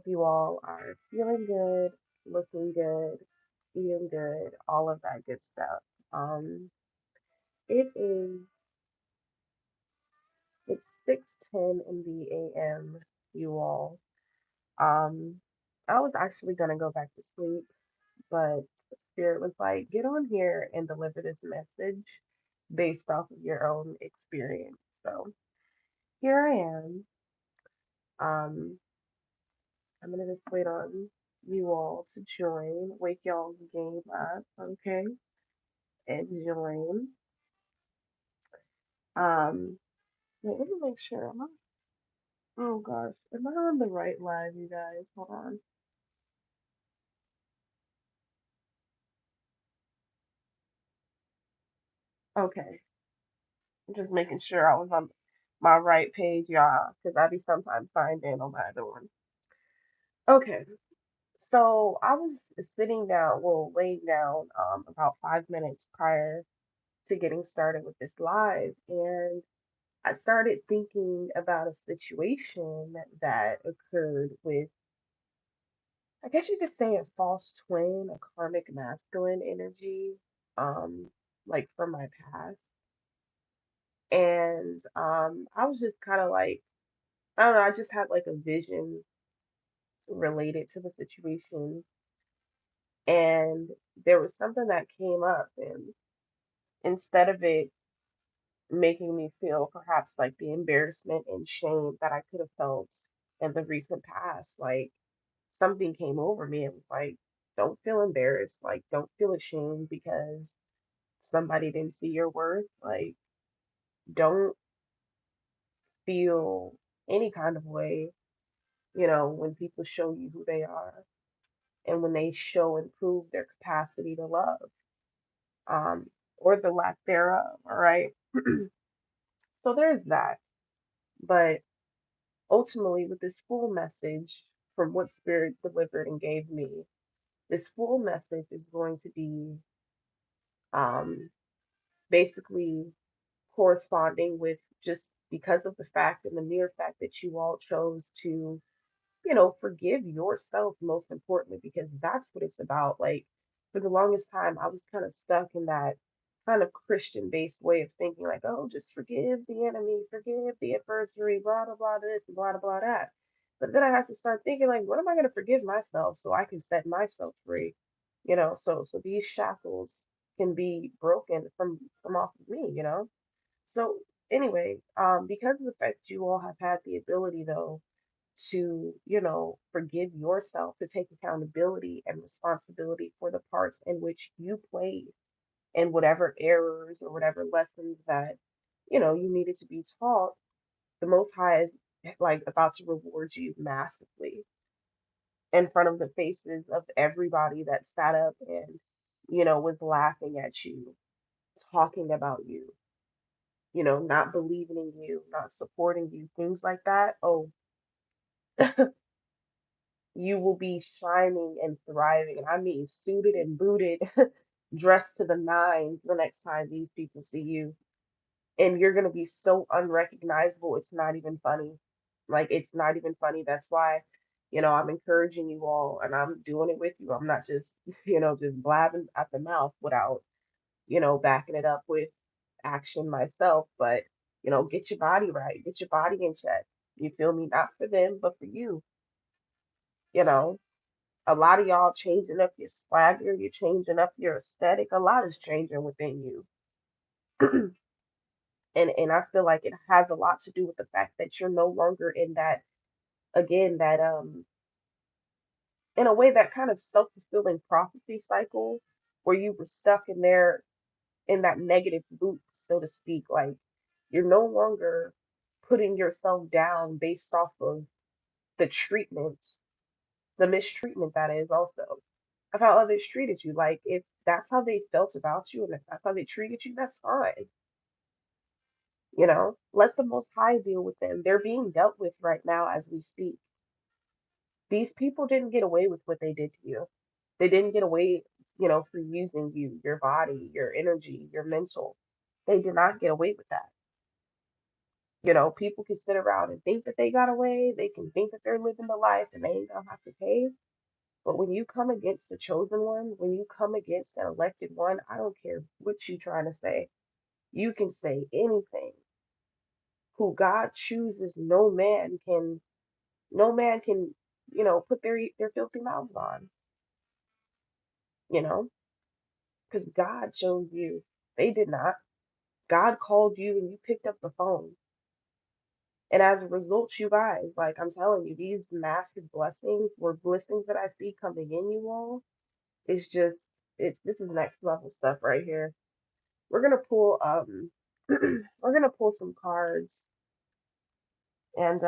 you all are feeling good, looking good, eating good, all of that good stuff. Um, it is it's 6:10 in the AM, you all. Um, I was actually gonna go back to sleep, but Spirit was like, get on here and deliver this message based off of your own experience. So here I am. Um, I'm gonna just wait on you all to join, wake y'all's game up, okay, and join. Um, Let me make sure. Oh gosh, am I on the right live, you guys? Hold on. Okay, I'm just making sure I was on my right page, y'all, because I be sometimes signed in on my other one. Okay, so I was sitting down, well, laying down, about 5 minutes prior to getting started with this live, and I started thinking about a situation that occurred with, I guess you could say, a false twin, a karmic masculine energy, um, like from my past. And I was just kind of like, I don't know, I just had like a vision related to the situation. And there was something that came up, and instead of it making me feel perhaps like the embarrassment and shame that I could have felt in the recent past, like something came over me. It was like, don't feel embarrassed, like don't feel ashamed because somebody didn't see your worth. Like, don't feel any kind of way, when people show you who they are and when they show and prove their capacity to love, um, or the lack thereof. All right. So there's that. But ultimately, with this full message from what Spirit delivered and gave me, this full message is going to be um, basically corresponding with, just because of the fact and the mere fact that you all chose to, forgive yourself, most importantly, because that's what it's about. Like, for the longest time, I was kind of stuck in that kind of Christian based way of thinking, like, oh, just forgive the enemy, forgive the adversary, blah, blah, blah, this, blah, blah, blah, that. But then I have to start thinking, like, what am I going to forgive myself so I can set myself free? So these shackles can be broken from off of me. So anyway, because of the fact you all have had the ability though to, forgive yourself, to take accountability and responsibility for the parts in which you played and whatever errors or whatever lessons that, you needed to be taught, the Most High is like about to reward you massively in front of the faces of everybody that sat up and, was laughing at you, talking about you, not believing in you, not supporting you, things like that. Oh, you will be shining and thriving. And I mean, suited and booted, dressed to the nines the next time these people see you. And you're going to be so unrecognizable. It's not even funny. Like, it's not even funny. That's why, I'm encouraging you all and I'm doing it with you. I'm not just, just blabbing at the mouth without, backing it up with action myself. But, get your body right, get your body in check. You feel me? Not for them, but for you, you know. A lot of y'all changing up your swagger, you're changing up your aesthetic. A lot is changing within you. And I feel like it has a lot to do with the fact that you're no longer in that, again, that in a way, that kind of self-fulfilling prophecy cycle where you were stuck in there in that negative loop, so to speak. Like, you're no longer putting yourself down based off of the treatment, the mistreatment that is also of how others treated you. Like, if that's how they felt about you and if that's how they treated you, that's fine. Let the Most High deal with them. They're being dealt with right now as we speak. These people didn't get away with what they did to you. They didn't get away, for using you, your body, your energy, your mental. They did not get away with that. People can sit around and think that they got away. They can think that they're living the life and they ain't gonna have to pay. But when you come against the chosen one, when you come against an elected one, I don't care what you trying to say. You can say anything. Who God chooses, no man can, put their filthy mouths on, you know, because God chose you. They did not. God called you and you picked up the phone. And as a result, you guys, like I'm telling you, these massive blessings or blessings that I see coming in you all, it's just this is next level stuff right here. We're gonna pull we're gonna pull some cards and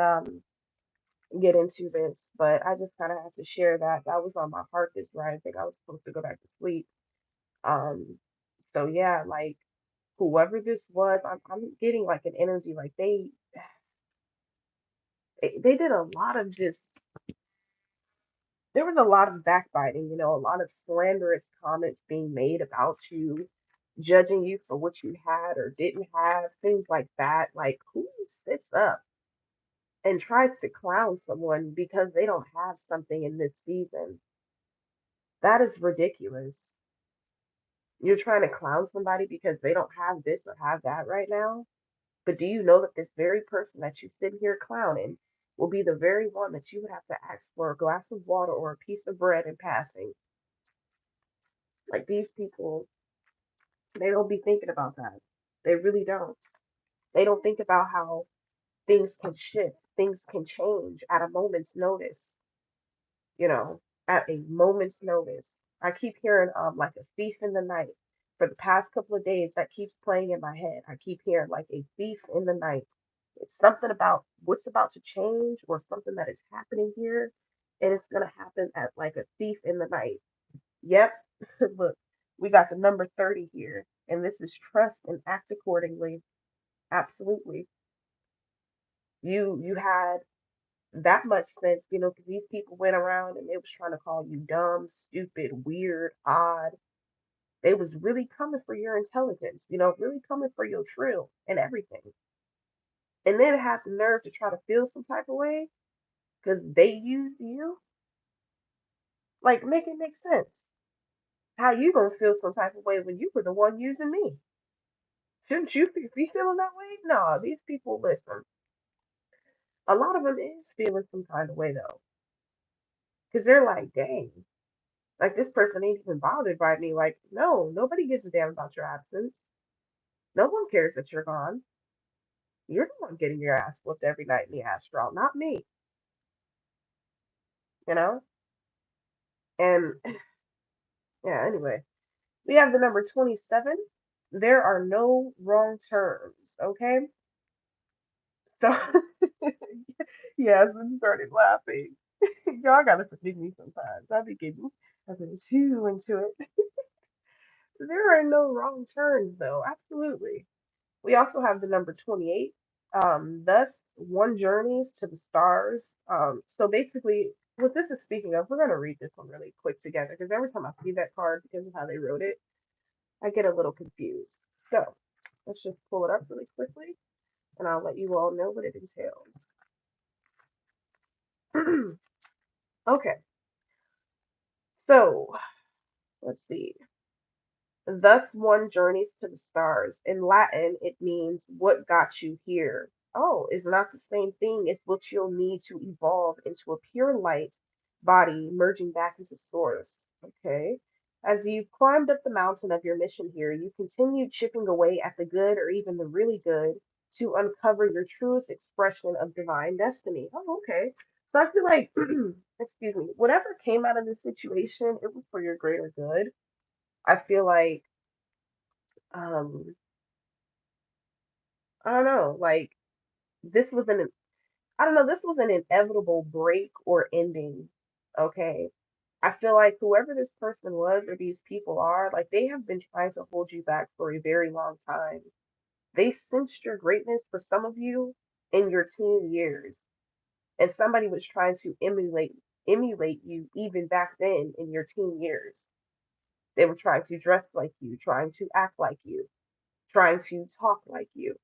get into this, but I just kind of have to share that was on my heart this night. I think I was supposed to go back to sleep. Um, so yeah, like whoever this was, I'm getting like an energy like they did a lot of just there was a lot of backbiting, a lot of slanderous comments being made about you, judging you for what you had or didn't have, things like that. Like who sits up and tries to clown someone because they don't have something in this season? That is ridiculous. You're trying to clown somebody because they don't have this or have that right now. But do you know that this very person that you sit here clowning will be the very one that you would have to ask for a glass of water or a piece of bread in passing? Like these people, they don't be thinking about that. They really don't. They don't think about how things can shift, things can change at a moment's notice, you know, at a moment's notice. I keep hearing like a thief in the night. For the past couple of days, that keeps playing in my head. I keep hearing like a thief in the night. It's something about what's about to change or something that is happening here, and it's gonna happen at like a thief in the night. Yep. Look, we got the number 30 here, and this is trust and act accordingly. Absolutely. You had that much sense, because these people went around and they was trying to call you dumb, stupid, weird, odd. They was really coming for your intelligence, really coming for your trill and everything. And then have the nerve to try to feel some type of way because they used you. Like, make it make sense. How you gonna feel some type of way when you were the one using me? Shouldn't you be feeling that way? No, these people, listen. A lot of them is feeling some kind of way though, because they're like, dang, like this person ain't even bothered by me. Like, no, nobody gives a damn about your absence. No one cares that you're gone. You're the one getting your ass whooped every night in the astral, not me, you know? And yeah, anyway, we have the number 27. There are no wrong turns, okay? So, yeah, I started laughing. Y'all gotta forgive me sometimes. I've been too into it. There are no wrong turns, though. Absolutely. We also have the number 28. Thus, one journeys to the stars. So basically, what this is speaking of, we're going to read this one really quick together because every time I see that card, because of how they wrote it, I get a little confused. So let's just pull it up really quickly and I'll let you all know what it entails. Okay, so let's see. Thus one journeys to the stars. In Latin, it means what got you here. Oh, is not the same thing as what you'll need to evolve into a pure light body merging back into source. Okay. As you've climbed up the mountain of your mission here, you continue chipping away at the good or even the really good to uncover your truest expression of divine destiny. Oh, okay. So I feel like, excuse me, whatever came out of this situation, it was for your greater good. I feel like um I don't know, like this was an I don't know, this was an inevitable break or ending. Okay. I feel like whoever this person was or these people are, like they have been trying to hold you back for a very long time. They sensed your greatness for some of you in your teen years, and somebody was trying to emulate you even back then in your teen years. They were trying to dress like you, trying to act like you, trying to talk like you.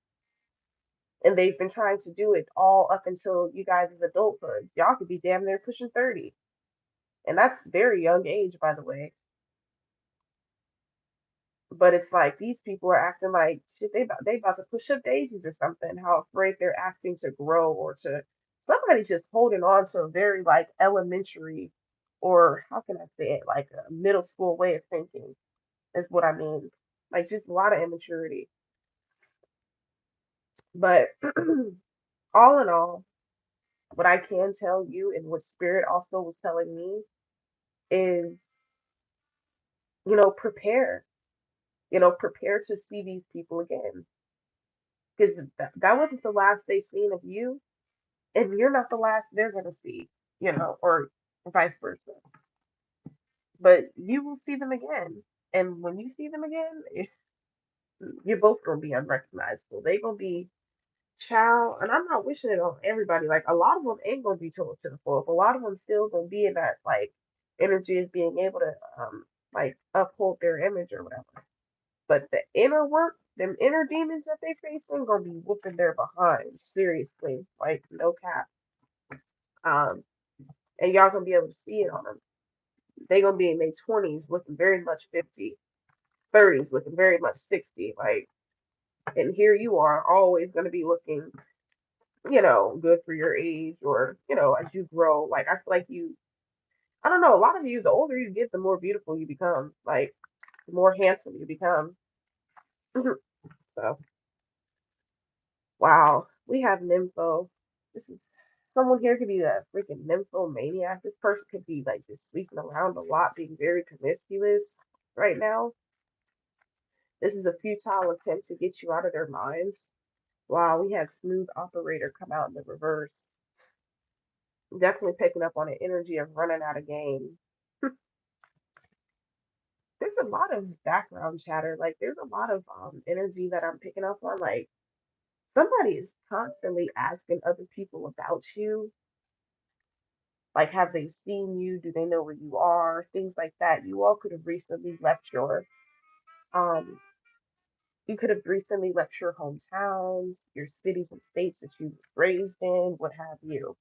And they've been trying to do it all up until you guys' adulthood. Y'all could be damn near pushing 30. And that's very young age, by the way. But it's like these people are acting like shit. They about to push up daisies or something. How afraid they're acting to grow or to somebody's just holding on to a very like elementary or how can I say it like a middle school way of thinking is what I mean. Like just a lot of immaturity. But all in all, what I can tell you and what Spirit also was telling me is, prepare. Prepare to see these people again because that wasn't the last they seen of you and you're not the last they're going to see, or vice versa. But you will see them again. And when you see them again, you're both going to be unrecognizable. They're going to be child, and I'm not wishing it on everybody. Like, a lot of them ain't going to be told to the full. A lot of them still going to be in that, like, energy of being able to, like, uphold their image or whatever. But the inner work, them inner demons that they facing, going to be whooping their behind. Seriously. Like, no cap. Um, and y'all gonna be able to see it on them. They gonna be in their 20s looking very much 50, 30s looking very much 60. Like, and here you are always gonna be looking, good for your age or, as you grow. Like, I feel like I don't know, a lot of you, the older you get, the more beautiful you become. Like, the more handsome you become. So, wow, we have nympho. This is someone here could be a freaking nymphomaniac. This person could be like just sleeping around a lot, being very promiscuous right now. This is a futile attempt to get you out of their minds. Wow, we had smooth operator come out in the reverse. Definitely picking up on the energy of running out of game. There's a lot of background chatter. Like there's a lot of energy that I'm picking up on. Like somebody is constantly asking other people about you. Like have they seen you? Do they know where you are? Things like that. Um You could have recently left your hometowns, your cities and states that you were raised in, what have you.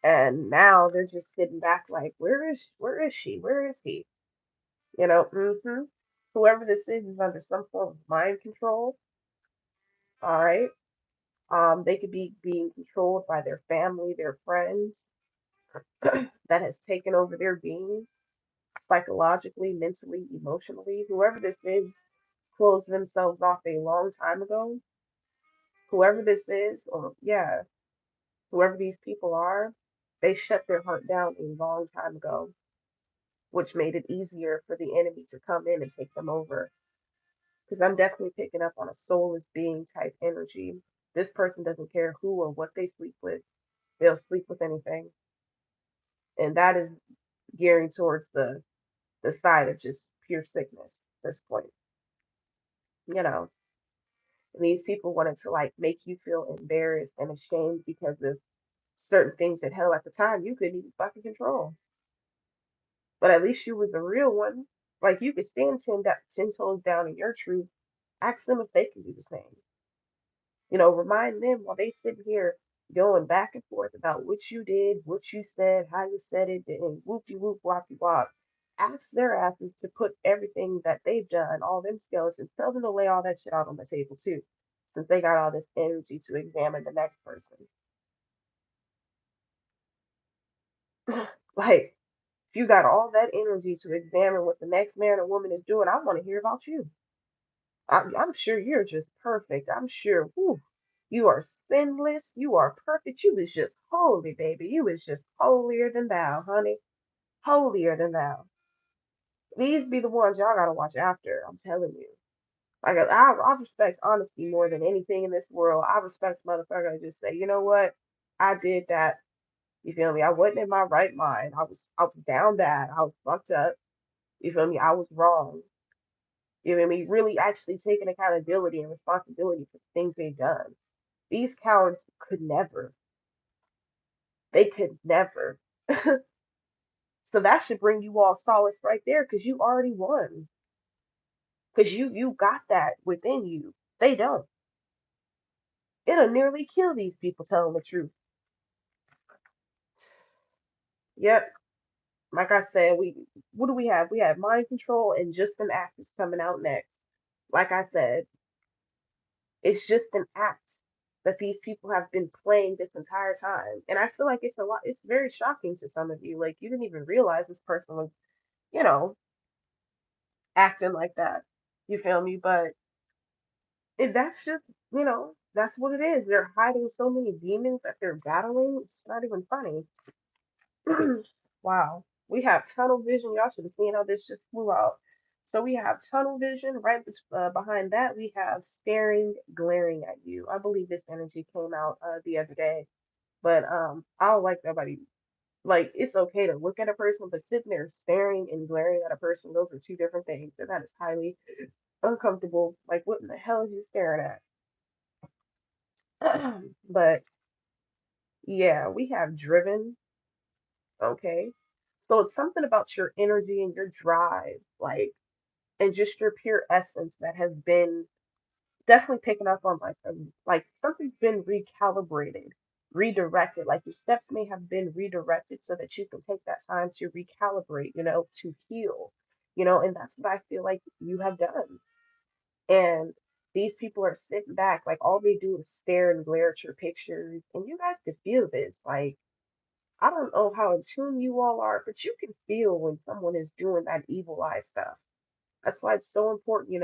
And now they're just sitting back like, where is she? Where is he? Whoever this is under some form of mind control. All right. They could be being controlled by their family, their friends that has taken over their being psychologically, mentally, emotionally. Whoever this is closed themselves off a long time ago. Whoever this is, or yeah, whoever these people are, they shut their heart down a long time ago, which made it easier for the enemy to come in and take them over. Because I'm definitely picking up on a soulless being type energy. This person doesn't care who or what they sleep with, they'll sleep with anything. And that is gearing towards the side of just pure sickness at this point. You know, and these people wanted to like make you feel embarrassed and ashamed because of certain things that hell at the time you couldn't even fucking control. But at least you was the real one. Like you could stand ten toes down in your truth. Ask them if they can do the same. Remind them while they sit here going back and forth about what you did, what you said, how you said it, and whoopty whoop woppy wop. Ask their asses to put everything that they've done, all them skeletons, tell them to lay all that shit out on the table too, since they got all this energy to examine the next person. Like, if you got all that energy to examine what the next man or woman is doing, I want to hear about you. I'm sure you're just perfect. I'm sure, whew, you are sinless. You are perfect. You was just holy, baby. You was just holier than thou, honey. Holier than thou. These be the ones y'all gotta watch after. I'm telling you. Like I respect honesty more than anything in this world. I respect motherfucker that just say, you know what, I did that. You feel me? I wasn't in my right mind. I was down bad. I was fucked up. You feel me? I was wrong. You know what I mean? Really actually taking accountability and responsibility for the things they've done. These cowards could never. They could never. So that should bring you all solace right there because you already won. Because you got that within you. They don't. It'll nearly kill these people telling the truth. Yep. Like I said, we what do we have? We have mind control and just an act is coming out next. Like I said, it's just an act that these people have been playing this entire time. And I feel like it's a lot, it's very shocking to some of you. Like you didn't even realize this person was, you know, acting like that. You feel me? But if that's just, that's what it is. They're hiding so many demons that they're battling. It's not even funny. Wow. We have tunnel vision. Y'all should have seen how this just flew out. So we have tunnel vision. Right behind that, we have staring, glaring at you. I believe this energy came out the other day. But I don't like nobody. Like it's okay to look at a person, but sitting there staring and glaring at a person, those are two different things, and that is highly uncomfortable. Like what in the hell is you staring at? But yeah, we have driven. Okay. So it's something about your energy and your drive, like, and just your pure essence that has been definitely picking up on like something's been recalibrated, redirected. Like your steps may have been redirected so that you can take that time to recalibrate, to heal, and that's what I feel like you have done. And these people are sitting back, like all they do is stare and glare at your pictures, and you guys could feel this, like I don't know how in tune you all are, but you can feel when someone is doing that evil eye stuff. That's why it's so important,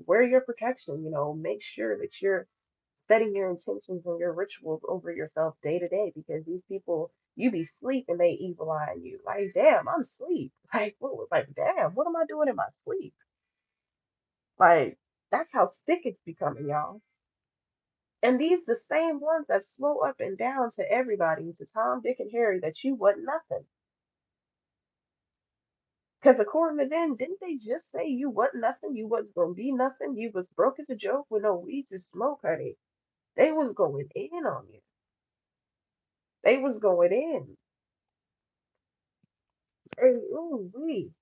wear your protection, make sure that you're setting your intentions and your rituals over yourself day to day because these people, you be sleep and they evil eye you. Like, damn, I'm asleep. Like, damn, what am I doing in my sleep? Like, that's how sick it's becoming, y'all. And these the same ones that slow up and down to everybody, to Tom, Dick, and Harry, that you wasn't nothing. Because according to them, didn't they just say you wasn't nothing? You wasn't gonna be nothing. You was broke as a joke with no weed to smoke, honey. They was going in on you. They was going in. Hey, ooh wee.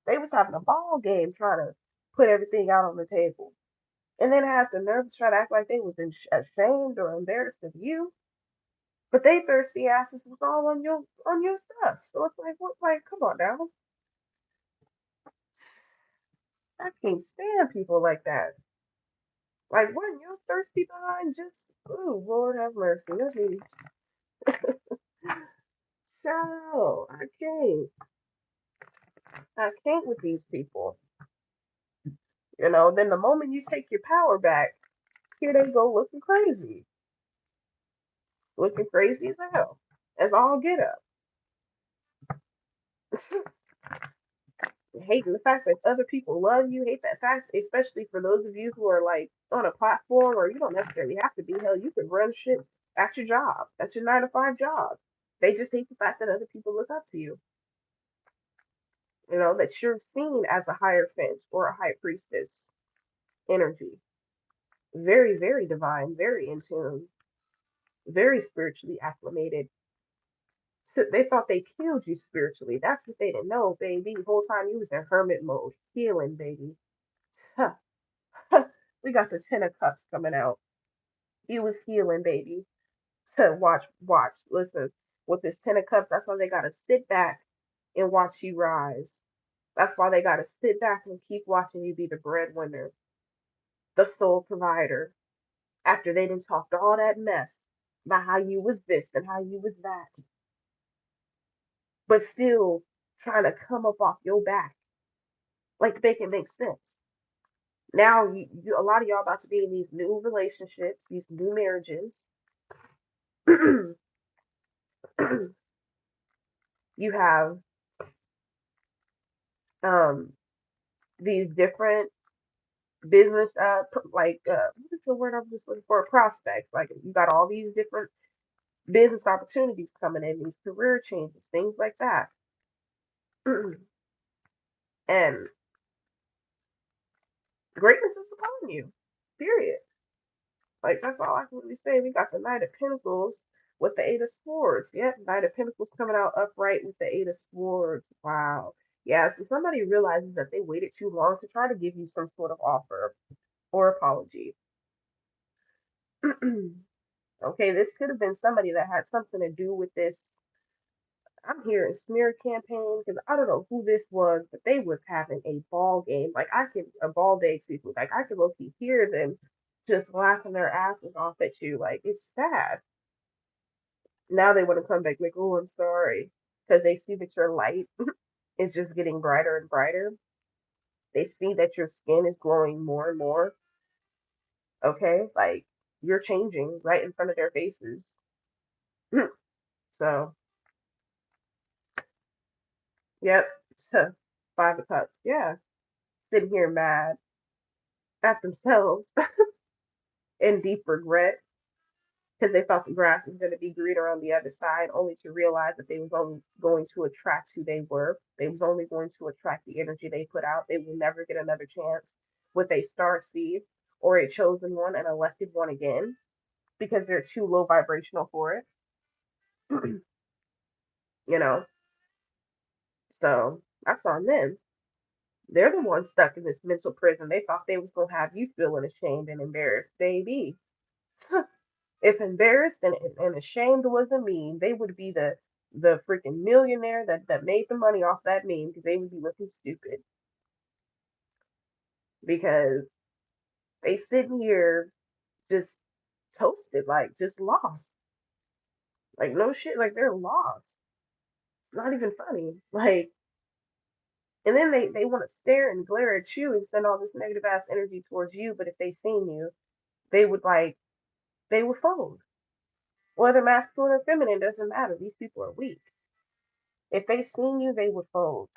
They was having a ball game trying to put everything out on the table, and then have the nerve to try to act like they was ashamed or embarrassed of you. But they thirsty asses was all on your stuff. So it's like, what? Like, come on now. I can't stand people like that. Like, what you thirsty behind? Just, ooh, Lord have mercy. Let me, child, I can't with these people. Then the moment you take your power back, here they go looking crazy as hell. As all get up. Hating the fact that other people love you, hate that fact, especially for those of you who are like on a platform or you don't necessarily have to be. Hell, you can run shit at your job, at your 9 to 5 job. They just hate the fact that other people look up to you. That you're seen as a hierophant or a high priestess energy. Very, very divine, very in tune, very spiritually acclimated. So they thought they killed you spiritually. That's what they didn't know, baby. The whole time you was in hermit mode, healing, baby. Huh. We got the 10 of Cups coming out. He was healing, baby. So watch, listen. With this 10 of Cups, that's why they gotta sit back and watch you rise. That's why they gotta sit back and keep watching you be the breadwinner, the sole provider, after they done talked all that mess about how you was this and how you was that, but still trying to come up off your back like they can make sense. Now a lot of y'all about to be in these new relationships, these new marriages. You have um these different business what is the word I'm just looking for, prospects. Like you got all these different business opportunities coming in, these career changes, things like that. And greatness is upon you. Period. Like that's all I can really say. We got the Knight of Pentacles with the Eight of Swords. Yep, Knight of Pentacles coming out upright with the Eight of Swords. Wow. Yeah, so somebody realizes that they waited too long to try to give you some sort of offer or apology. Okay, this could have been somebody that had something to do with this. I'm hearing smear campaign because I don't know who this was, but they was having a ball game. Like I could a ball day, excuse me. Like I could low key hear them just laughing their asses off at you. Like it's sad. Now they want to come back like, oh, I'm sorry, because they see that your light is just getting brighter and brighter. They see that your skin is glowing more and more. Okay, like you're changing right in front of their faces. So, yep, Five of Cups. Yeah, sitting here mad at themselves in deep regret because they thought the grass was going to be greener on the other side, only to realize that they was only going to attract who they were. They was only going to attract the energy they put out. They will never get another chance with a star seed or a chosen one, an elected one again, because they're too low vibrational for it. you know, so that's on them. They're the ones stuck in this mental prison. They thought they was gonna have you feeling ashamed and embarrassed, baby. If embarrassed and ashamed was a meme, they would be the freaking millionaire that made the money off that meme because they would be looking stupid because they sitting here just toasted, like just lost, like no shit, like they're lost. Not even funny, like. And then they want to stare and glare at you and send all this negative ass energy towards you. But if they seen you, they would like they would fold. Whether masculine or feminine doesn't matter. These people are weak. If they seen you, they would fold.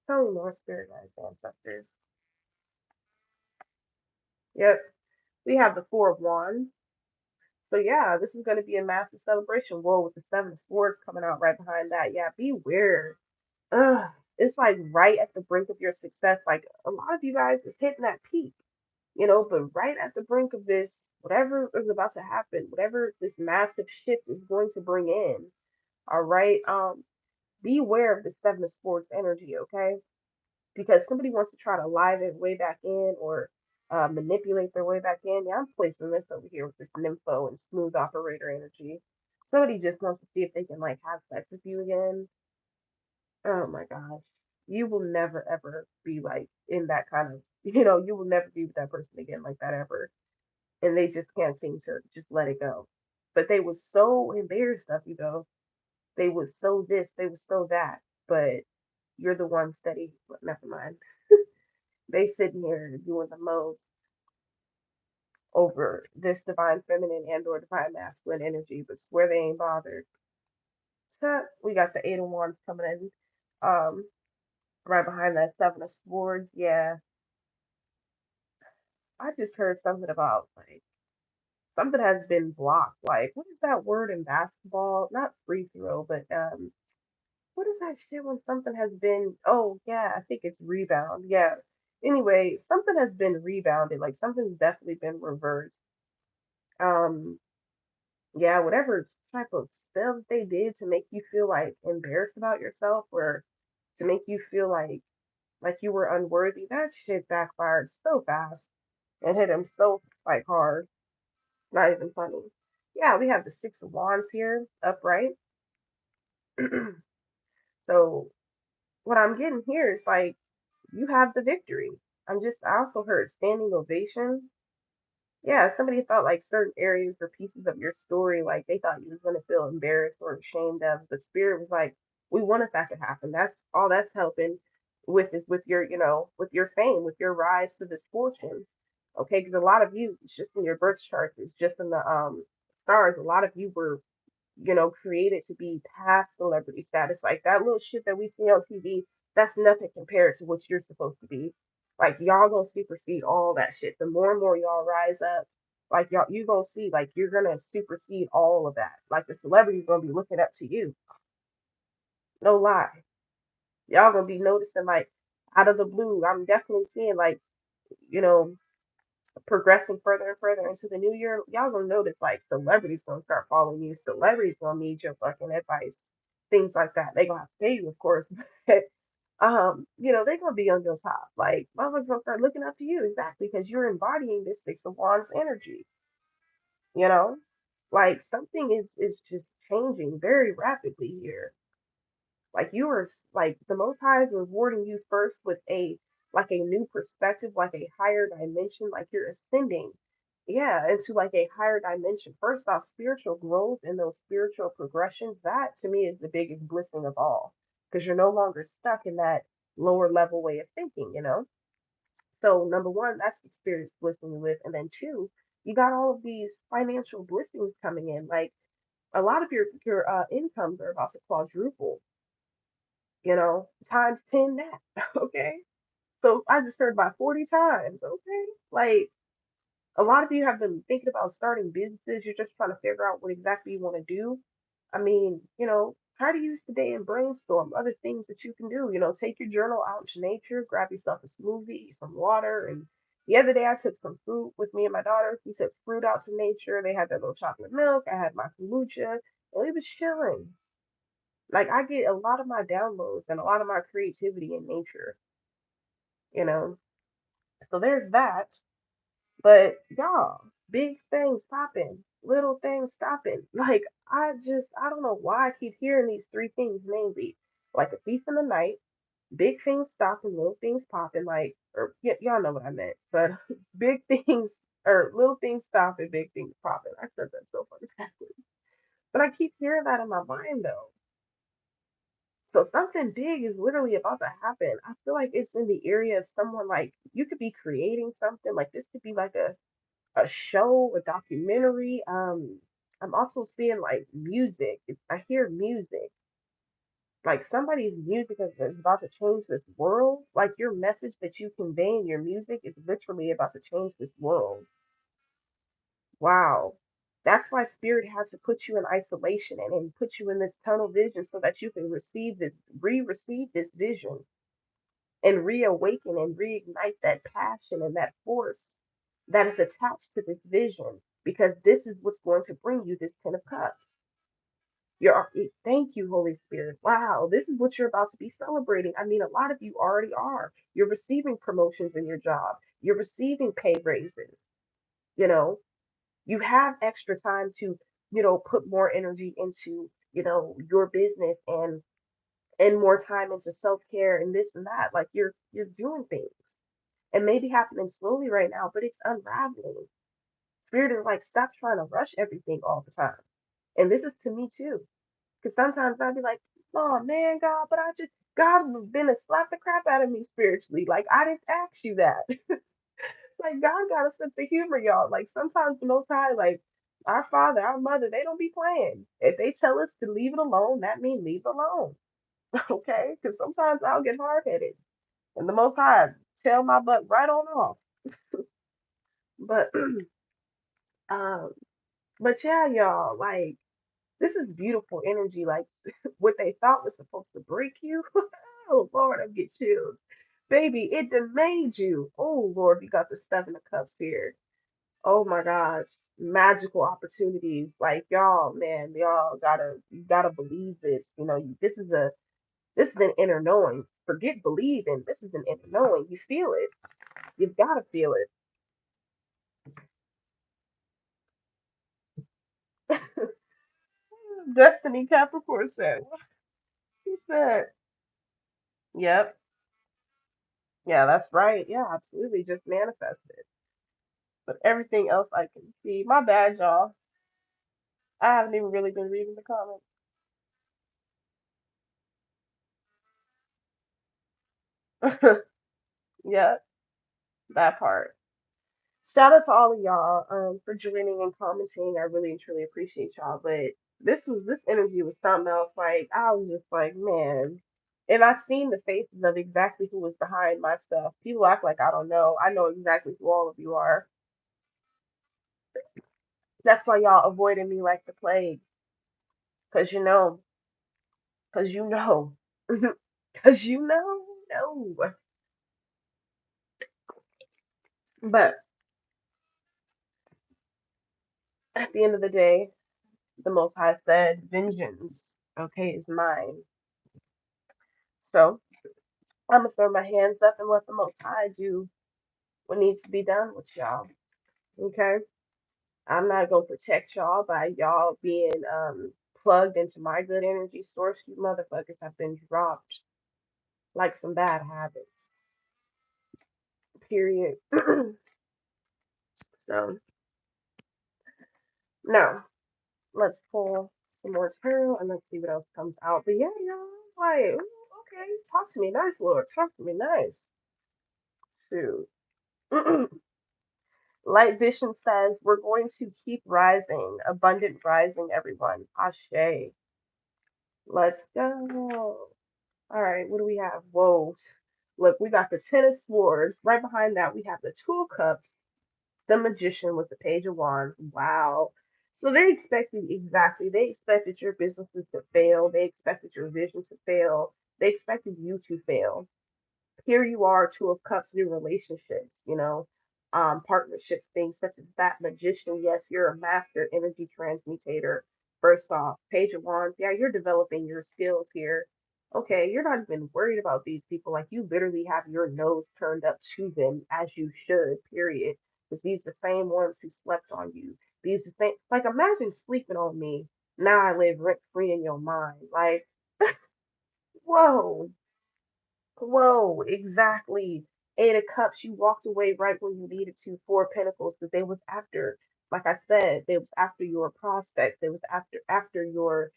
Tell me more, spirit guides, ancestors. Yep, we have the Four of Wands. So yeah, this is going to be a massive celebration. Whoa, with the Seven of Swords coming out right behind that. Yeah, beware. Ugh, it's like right at the brink of your success. Like a lot of you guys is hitting that peak, but right at the brink of this, whatever is about to happen, whatever this massive shift is going to bring in. All right. Beware of the Seven of Swords energy, okay? Because somebody wants to try to lie their way back in or manipulate their way back in. Yeah, I'm placing this over here with this nympho and smooth operator energy. Somebody just wants to see if they can like have sex with you again. Oh my gosh. You will never ever be like in that kind of, you will never be with that person again like that ever. And they just can't seem to just let it go. But they was so embarrassed of you though. They was so this, they was so that. But you're the one steady. Never mind. They sitting here doing the most over this divine feminine and or divine masculine energy, but swear they ain't bothered. So we got the Eight of Wands coming in. Right behind that Seven of Swords. Yeah, I just heard something about like something has been blocked. Like what is that word in basketball? Not free throw, but what is that shit when something has been? Oh yeah, I think it's rebound. Yeah. Anyway, something has been rebounded. Like something's definitely been reversed. Um, yeah, whatever type of spell that they did to make you feel like embarrassed about yourself or to make you feel like you were unworthy, that shit backfired so fast and hit him so like hard. It's not even funny. Yeah, we have the Six of Wands here upright. So what I'm getting here is like you have the victory. I also heard standing ovation. Yeah, somebody thought like certain areas or pieces of your story, like they thought you was gonna feel embarrassed or ashamed of, but spirit was like, we wanted that to happen. That's all that's helping with is with your, with your fame, with your rise to this fortune. Okay, because a lot of you, it's just in your birth chart, it's just in the stars. A lot of you were created to be past celebrity status. Like that little shit that we see on TV, that's nothing compared to what you're supposed to be. Like y'all gonna supersede all that shit. The more and more y'all rise up, like y'all you gonna see, like you're gonna supersede all of that. Like the celebrities gonna be looking up to you. No lie. Y'all gonna be noticing like out of the blue. I'm definitely seeing like, you know, progressing further and further into the new year, y'all gonna notice like celebrities gonna start following you. Celebrities gonna need your fucking advice, things like that. They gonna have to pay you, of course, but they gonna be on your top. Like motherfuckers gonna start looking up to you exactly because you're embodying this Six of Wands energy. you know? Like something is just changing very rapidly here. Like you are like the Most High is rewarding you first with a like a new perspective, like a higher dimension, like you're ascending, yeah, into like a higher dimension. First off, spiritual growth and those spiritual progressions, that to me is the biggest blessing of all, because you're no longer stuck in that lower level way of thinking, you know? So number one, that's what spirit is blessing you with. And then two, you got all of these financial blessings coming in. Like a lot of your incomes are about to quadruple, times 10 that. Okay. So I just heard about 40 times. Okay. Like a lot of you have been thinking about starting businesses. You're just trying to figure out what exactly you want to do. I mean, try to use today and brainstorm other things that you can do. Take your journal out into nature, grab yourself a smoothie, some water. And the other day I took some fruit with me and my daughter. We took fruit out to nature. They had their little chocolate milk. I had my kombucha, and we was chilling. Like I get a lot of my downloads and a lot of my creativity in nature, you know. So there's that. But y'all, big things popping, little things stopping. Like I don't know why I keep hearing these three things mainly. Like a thief in the night, big things stopping, little things popping. Like, or y'all know what I meant. But big things or little things stopping, big things popping. I said that so funny backwards. But I keep hearing that in my mind though. So something big is literally about to happen. I feel like it's in the area of someone like you could be creating something like this could be like a show, a documentary. I'm also seeing like music. I hear music. Like somebody's music is about to change this world. Like your message that you convey in your music is literally about to change this world. Wow. That's why spirit had to put you in isolation and put you in this tunnel vision so that you can receive this, receive this vision and reawaken and reignite that passion and that force that is attached to this vision because this is what's going to bring you this 10 of cups. Thank you, Holy Spirit. Wow, this is what you're about to be celebrating. I mean, a lot of you already are. You're receiving promotions in your job. You're receiving pay raises. You know, you have extra time to, put more energy into, your business and more time into self-care and this and that. Like you're doing things. It may be happening slowly right now, but it's unraveling. Spirit is like, stop trying to rush everything all the time. And this is to me too. Because sometimes I'd be like, oh man, God, but God has been to slap the crap out of me spiritually. Like, I didn't ask you that. Like, God got a sense of humor, y'all. Like, sometimes the Most High, like, our Father, our Mother, they don't be playing. If they tell us to leave it alone, that means leave it alone. Okay? Because sometimes I'll get hard headed. And the Most High tell my butt right on off. But um, but yeah, y'all, like this is beautiful energy. Like what they thought was supposed to break you. Oh Lord, I get chills. Baby, it done made you. Oh Lord, we got the seven of cups here. Oh my gosh. Magical opportunities. Like y'all, man, y'all gotta you gotta believe this. This is an inner knowing. Forget believing. This is an inner knowing. You feel it. You've gotta feel it. Destiny Capricorn said. He said, "Yep, yeah, that's right. Yeah, absolutely. Just manifest it." But everything else I can see. My bad, y'all. I haven't even really been reading the comments. Yeah, that part. Shout out to all of y'all for joining and commenting. I really and truly appreciate y'all. But this energy was something else. Like I was just like, man. And I seen the faces of exactly who was behind my stuff. People act like I don't know. I know exactly who all of you are. That's why y'all avoided me like the plague. Cause you know, cause you know, cause you know, no. But at the end of the day, the Most High said, "Vengeance, okay, is mine." So I'm gonna throw my hands up and let the Most High do what needs to be done with y'all. Okay. I'm not gonna protect y'all by y'all being plugged into my good energy source. You motherfuckers have been dropped like some bad habits. Period. So now let's pull some more tarot and let's see what else comes out. But yeah, y'all, like, ooh, okay, talk to me nice, Lord. Talk to me nice. Shoot. Light Vision says we're going to keep rising, abundant rising, everyone. Ashe. Let's go. All right, what do we have? Whoa. Look, we got the Ten of Swords. Right behind that, we have the Two of Cups, the Magician with the Page of Wands. Wow. So they expected your businesses to fail. They expected your vision to fail. They expected you to fail. Here you are, Two of Cups, new relationships, partnerships, things such as that. Magician, yes, you're a master energy transmutator. First off, Page of Wands, yeah, you're developing your skills here. Okay, you're not even worried about these people. Like, you literally have your nose turned up to them as you should, period. Because these the same ones who slept on you. These the same, like, imagine sleeping on me. Now I live rent free in your mind. Like, whoa. Whoa, exactly. Eight of Cups, you walked away right when you needed to. Four of Pentacles, because they was after, like I said, they was after your prospects. They was after your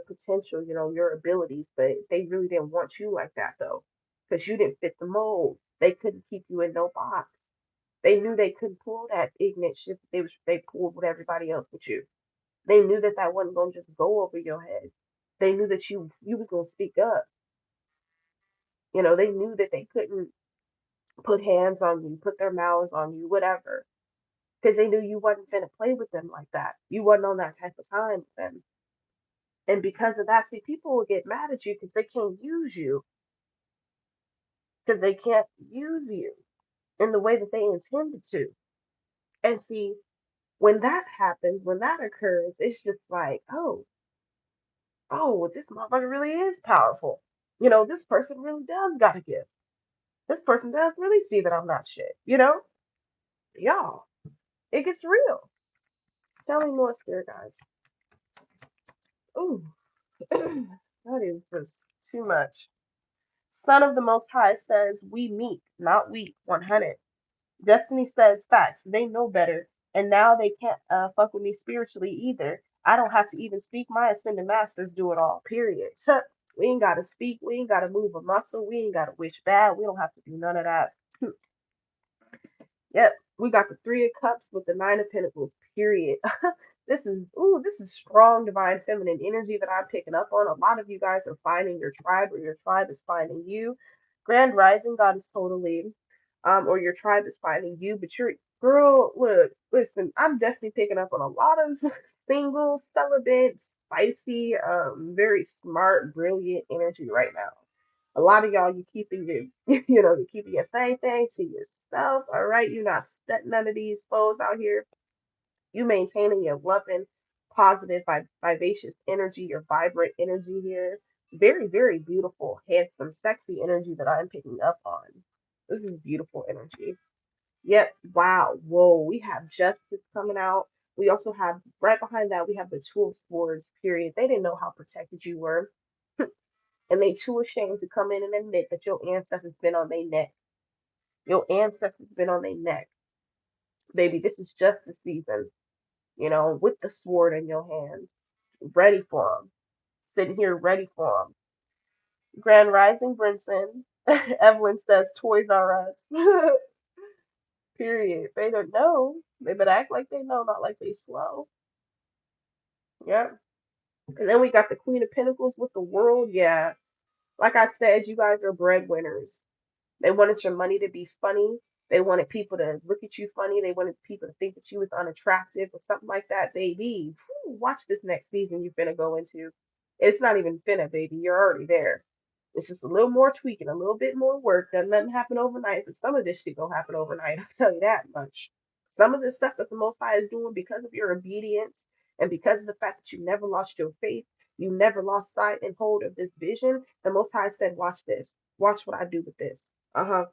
potential, your abilities. But they really didn't want you like that though, because you didn't fit the mold. They couldn't keep you in no box. They knew they couldn't pull that ignorant shit that they pulled with everybody else with you. They knew that that wasn't gonna just go over your head. They knew that you was gonna speak up. They knew that they couldn't put hands on you, put their mouths on you, whatever. Because they knew you wasn't finna play with them like that. You wasn't on that type of time with them. And because of that, see, people will get mad at you because they can't use you, because they can't use you in the way that they intended to. And see, when that happens, when that occurs, it's just like, oh, this motherfucker really is powerful. This person really does got a gift. This person does really see that I'm not shit. Y'all, it gets real. Tell me more, spirit guys. Ooh. That is just too much. Son of the Most High says, we meet, not weak, 100. Destiny says, facts, they know better, and now they can't fuck with me spiritually either. I don't have to even speak. My ascended masters do it all, period. We ain't got to speak. We ain't got to move a muscle. We ain't got to wish bad. We don't have to do none of that. Yep, we got the Three of Cups with the Nine of Pentacles, period. This is strong divine feminine energy that I'm picking up on. A lot of you guys are finding your tribe, or your tribe is finding you. Grand Rising, God is totally, or your tribe is finding you. But your girl, look, listen, I'm definitely picking up on a lot of single, celibate, spicy, very smart, brilliant energy right now. A lot of y'all, you keeping you're keeping your same thing to yourself. All right, you're not setting none of these foes out here. You maintaining your loving, positive, vivacious energy, your vibrant energy here. Very, very beautiful, handsome, sexy energy that I'm picking up on. This is beautiful energy. Yep. Wow. Whoa. We have justice coming out. We also have right behind that, we have the Two of Swords, period. They didn't know how protected you were. And they too ashamed to come in and admit that your ancestors been on their neck. Your ancestors been on their neck. Baby, this is justice season, with the sword in your hand, ready for them. Sitting here ready for them. Grand Rising, Brinson. Evelyn says Toys R Us. Period. They don't know. They better act like they know, not like they slow. Yep. And then we got the Queen of Pentacles with the World. Yeah. Like I said, you guys are breadwinners. They wanted your money to be funny. They wanted people to look at you funny. They wanted people to think that you was unattractive or something like that, baby. Watch this next season you finna go into. It's not even finna, baby. You're already there. It's just a little more tweaking, a little bit more work. Doesn't nothing happen overnight, but some of this shit gonna happen overnight. I'll tell you that much. Some of the stuff that the Most High is doing because of your obedience and because of the fact that you never lost your faith, you never lost sight and hold of this vision. The Most High said, "Watch this. Watch what I do with this." Uh huh.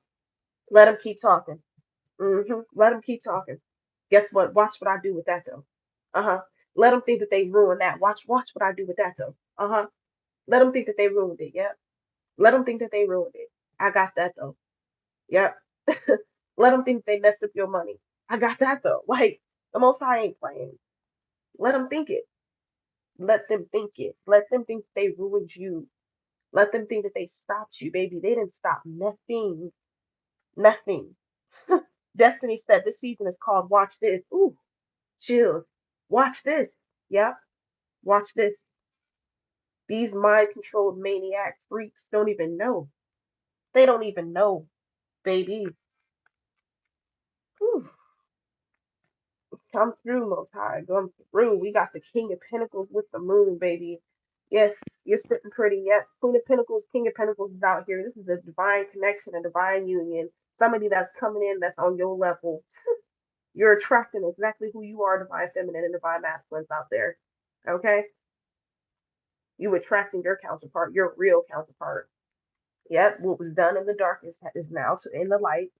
Let him keep talking. Let him keep talking. Guess what? Watch what I do with that though. Uh-huh. Let them think that they ruined that. Watch what I do with that though. Uh-huh. Let them think that they ruined it. Yep. Let them think that they ruined it. I got that though. Yep. Let them think they messed up your money. I got that though. Like the Most High ain't playing. Let them think it. Let them think it. Let them think they ruined you. Let them think that they stopped you, baby. They didn't stop nothing. Nothing. Destiny said this season is called Watch This. Ooh, chills. Watch this. Yep. Watch this. These mind controlled maniac freaks don't even know. They don't even know, baby. Whew. Come through, Most High. Come through. We got the King of Pentacles with the moon, baby. Yes, you're sitting pretty. Yep. Queen of Pentacles, King of Pentacles is out here. This is a divine connection, a divine union. Somebody that's coming in that's on your level. You're attracting exactly who you are, divine feminine and divine masculines out there. Okay? You attracting your counterpart, your real counterpart. Yep, what was done in the darkness is now in the light.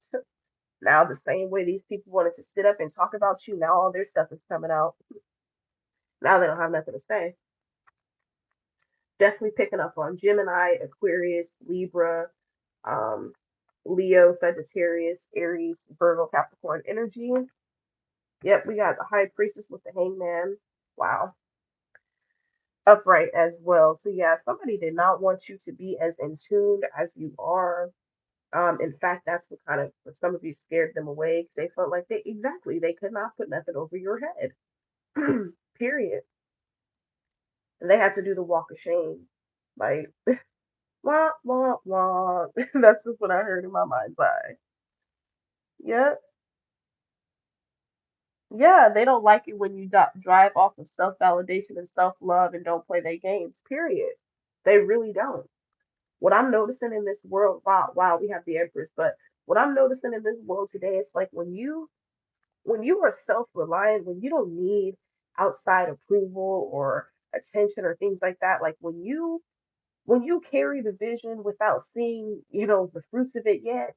Now, the same way these people wanted to sit up and talk about you, now all their stuff is coming out. Now they don't have nothing to say. Definitely picking up on Gemini, Aquarius, Libra, um, Leo, Sagittarius, Aries, Virgo, Capricorn energy. Yep, we got the High Priestess with the Hangman. Wow. Upright as well. So, yeah, somebody did not want you to be as in tune as you are. In fact, that's what kind of, for some of you, scared them away because they felt like they could not put nothing over your head. Period. And they had to do the walk of shame. Like, wah, wah, wah. That's just what I heard in my mind's eye. Yeah. Yeah, they don't like it when you drive off of self validation and self love and don't play their games, period. They really don't. What I'm noticing in this world, wow, we have the Empress, but what I'm noticing in this world today, it's like when you are self-reliant, when you don't need outside approval or attention or things like that, like when you carry the vision without seeing, the fruits of it yet,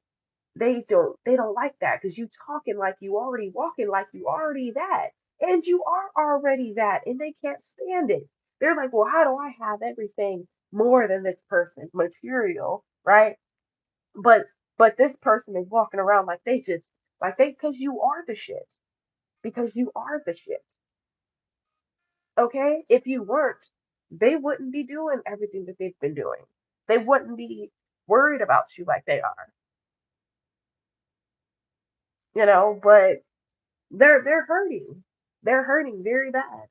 they don't like that because you talking like you already walking like you already that. And you are already that, and they can't stand it. They're like, well, how do I have everything more than this person? Material, right? But but this person is walking around like they just like they because you are the shit. Because you are the shit. Okay? If you weren't, they wouldn't be doing everything that they've been doing. They wouldn't be worried about you like they are, but they're hurting. They're hurting very bad.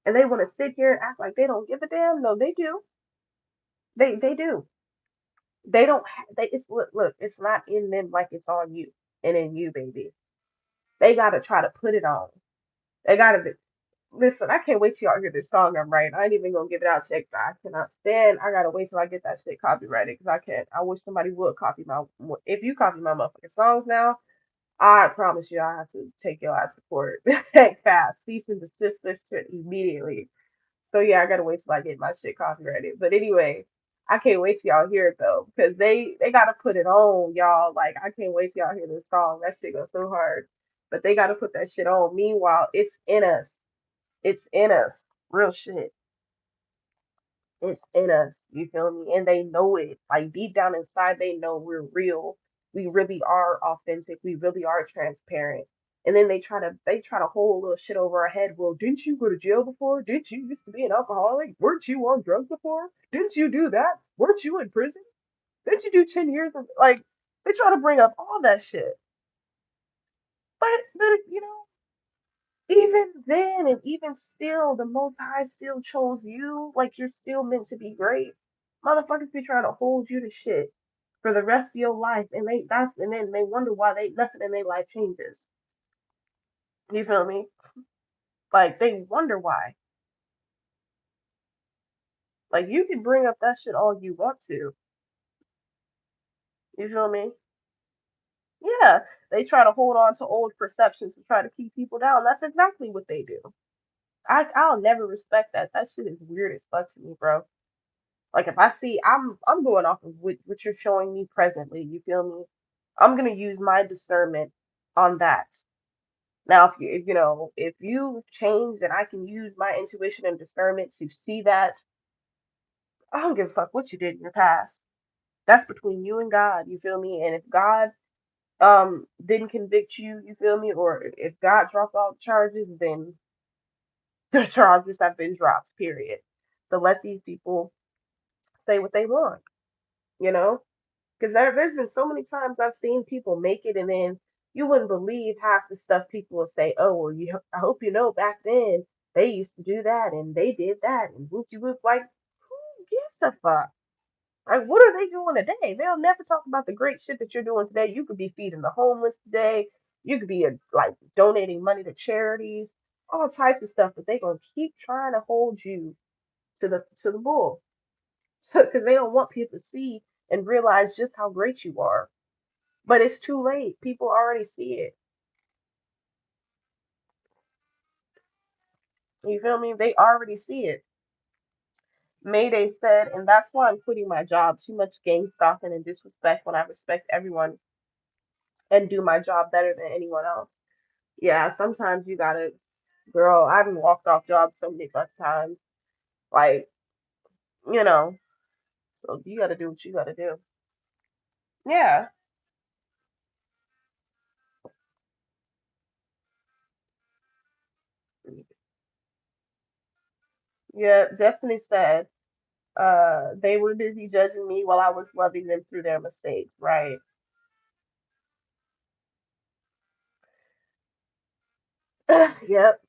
And they want to sit here and act like they don't give a damn. No, they do. They do. They don't they it's look, it's not in them like it's on you and in you, baby. They gotta try to put it on. They gotta listen, I can't wait till y'all hear this song I'm writing. I ain't even gonna give it out yet. I cannot stand. I gotta wait till I get that shit copyrighted because I can't. I wish somebody would copy my. If you copy my motherfucking songs now, I promise you I have to take your ass to court. Fast, cease and desist this shit immediately. So yeah, I gotta wait till I get my shit copyrighted. But anyway, I can't wait till y'all hear it though because they gotta put it on, y'all. Like I can't wait till y'all hear this song. That shit goes so hard. But they gotta put that shit on. Meanwhile, it's in us. It's in us. Real shit. It's in us. You feel me? And they know it. Like deep down inside, they know we're real. We really are authentic. We really are transparent. And then they try to hold a little shit over our head. Well, didn't you go to jail before? Didn't you used to be an alcoholic? Weren't you on drugs before? Didn't you do that? Weren't you in prison? Didn't you do 10 years of like they try to bring up all that shit. But even then and even still, the Most High still chose you. Like you're still meant to be great. Motherfuckers be trying to hold you to shit for the rest of your life, and then they wonder why they nothing in their life changes. You feel me? Like they wonder why. Like you can bring up that shit all you want to. You feel me? Yeah, they try to hold on to old perceptions to try to keep people down. That's exactly what they do. I'll never respect that. That shit is weird as fuck to me, bro. Like if I see, I'm going off of what you're showing me presently. You feel me? I'm gonna use my discernment on that. Now, if you've changed and I can use my intuition and discernment to see that, I don't give a fuck what you did in your past. That's between you and God, you feel me? And if God didn't convict you, you feel me? Or if God dropped all the charges, then the charges have been dropped, period. So let these people say what they want, you know? Because there's been so many times I've seen people make it, and then you wouldn't believe half the stuff people will say. Oh, well, I hope you know back then they used to do that and they did that and whoopty whoop. Like, who gives a fuck? Like, what are they doing today? They'll never talk about the great shit that you're doing today. You could be feeding the homeless today. You could be like donating money to charities, all types of stuff. But they gonna keep trying to hold you to the bull because they don't want people to see and realize just how great you are. But it's too late. People already see it. You feel me? They already see it. Mayday said, and that's why I'm quitting my job. Too much gang stalking and disrespect when I respect everyone and do my job better than anyone else. Yeah, sometimes you gotta, girl, I've walked off jobs so many fucking times. Like, you know, so you gotta do what you gotta do. Yeah. Yeah, Destiny said, they were busy judging me while I was loving them through their mistakes, right? Yep.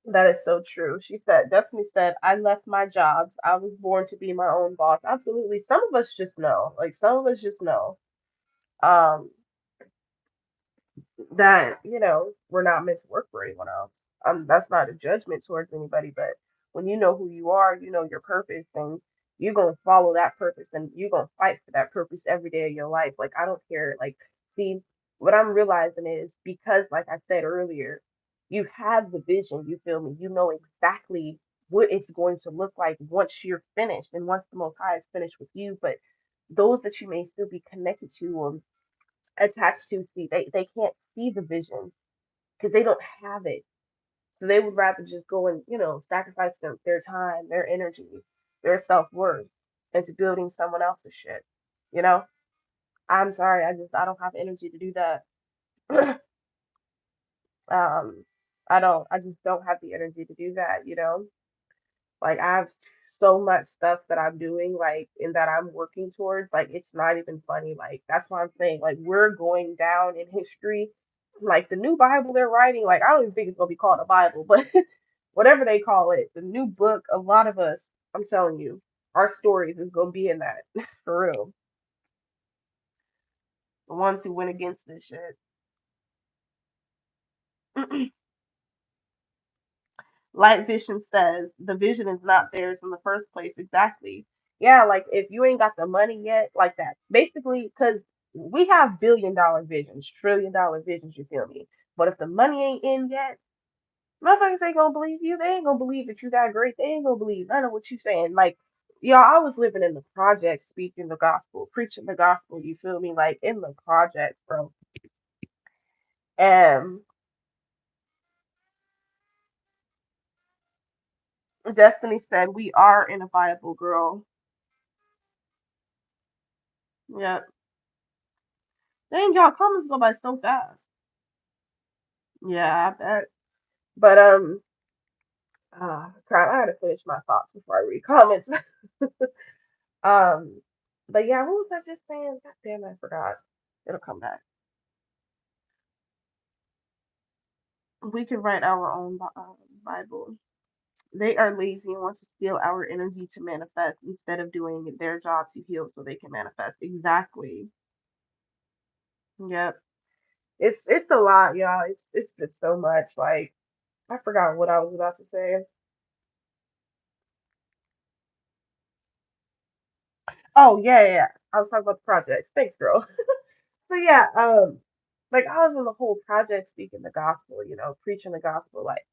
That is so true. She said, Destiny said, I left my jobs. I was born to be my own boss. Absolutely. Some of us just know. Like, some of us just know. Um, that we're not meant to work for anyone else. That's not a judgment towards anybody, but when you know who you are, you know your purpose, and you're gonna follow that purpose, and you're gonna fight for that purpose every day of your life. Like I don't care. Like, see, what I'm realizing is because, like I said earlier, you have the vision. You feel me? You know exactly what it's going to look like once you're finished, and once the Most High is finished with you. But those that you may still be connected to or attached to see they can't see the vision because they don't have it, so they would rather just go and sacrifice their time, their energy, their self-worth into building someone else's shit. you know I'm sorry, I don't have energy to do that. um I just don't have the energy to do that. Like I have so much stuff that I'm doing, like, and that I'm working towards. Like it's not even funny. Like that's why I'm saying, like, we're going down in history. Like the new Bible they're writing, like I don't even think it's gonna be called a Bible, but whatever they call it, the new book, a lot of us, I'm telling you, our stories is gonna be in that for real. The ones who went against this shit. Light Vision says the vision is not theirs in the first place. Exactly. Yeah, like if you ain't got the money yet, like that. Basically, because we have billion-dollar visions, trillion-dollar visions, you feel me? But if the money ain't in yet, motherfuckers ain't gonna believe you. They ain't gonna believe that you that great. They ain't gonna believe none of what you saying. Like, y'all, I was living in the project, speaking the gospel, preaching the gospel, you feel me? Like in the project, bro. And Destiny said, we are in a Bible, girl. Yeah. Dang, y'all, comments go by so fast. Yeah, I bet. But crap, I gotta finish my thoughts before I read comments. um, but yeah, what was I just saying? God damn, I forgot. It'll come back. We can write our own Bible. They are lazy and want to steal our energy to manifest instead of doing their job to heal so they can manifest. Exactly. Yep. It's a lot, y'all. It's just so much. Like I forgot what I was about to say. Oh yeah, yeah, yeah. I was talking about the projects. Thanks, girl. So yeah, like I was in the whole project speaking the gospel, preaching the gospel, like,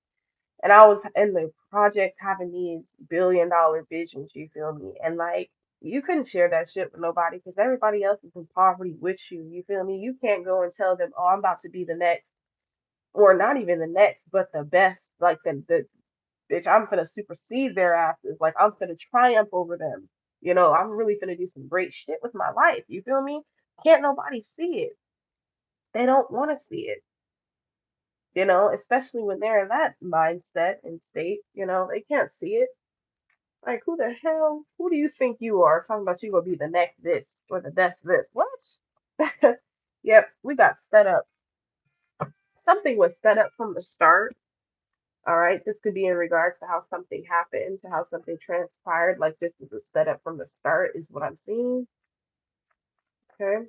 and I was in the project having these billion-dollar visions, you feel me? And like you couldn't share that shit with nobody because everybody else is in poverty with you, you feel me? You can't go and tell them, oh, I'm about to be the next. or not even the next, but the best. Like the bitch, I'm gonna supersede their asses. Like I'm gonna triumph over them. I'm really gonna do some great shit with my life. You feel me? Can't nobody see it. They don't want to see it. Especially when they're in that mindset and state. They can't see it. Like who the hell? Who do you think you are? Talking about you gonna be the next this or the best this? What? Yep, we got set up. Something was set up from the start. All right, this could be in regards to how something happened, to how something transpired. Like this was a setup from the start, is what I'm seeing. Okay.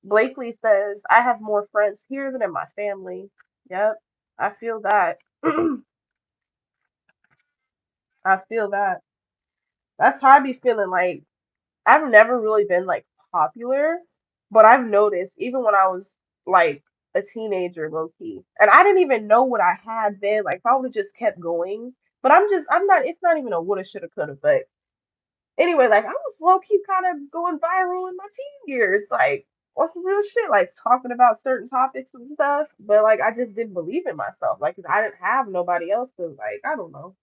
Blakely says, I have more friends here than in my family. Yep, I feel that. I feel that. That's how I be feeling. Like I've never really been like popular, but I've noticed even when I was like a teenager, low key, and I didn't even know what I had then. Like if I would have just kept going, but I'm not. It's not even a woulda, shoulda, coulda. But anyway, like I was low key kind of going viral in my teen years, like on some real shit, like talking about certain topics and stuff. But like I just didn't believe in myself, like 'cause I didn't have nobody else to like. I don't know,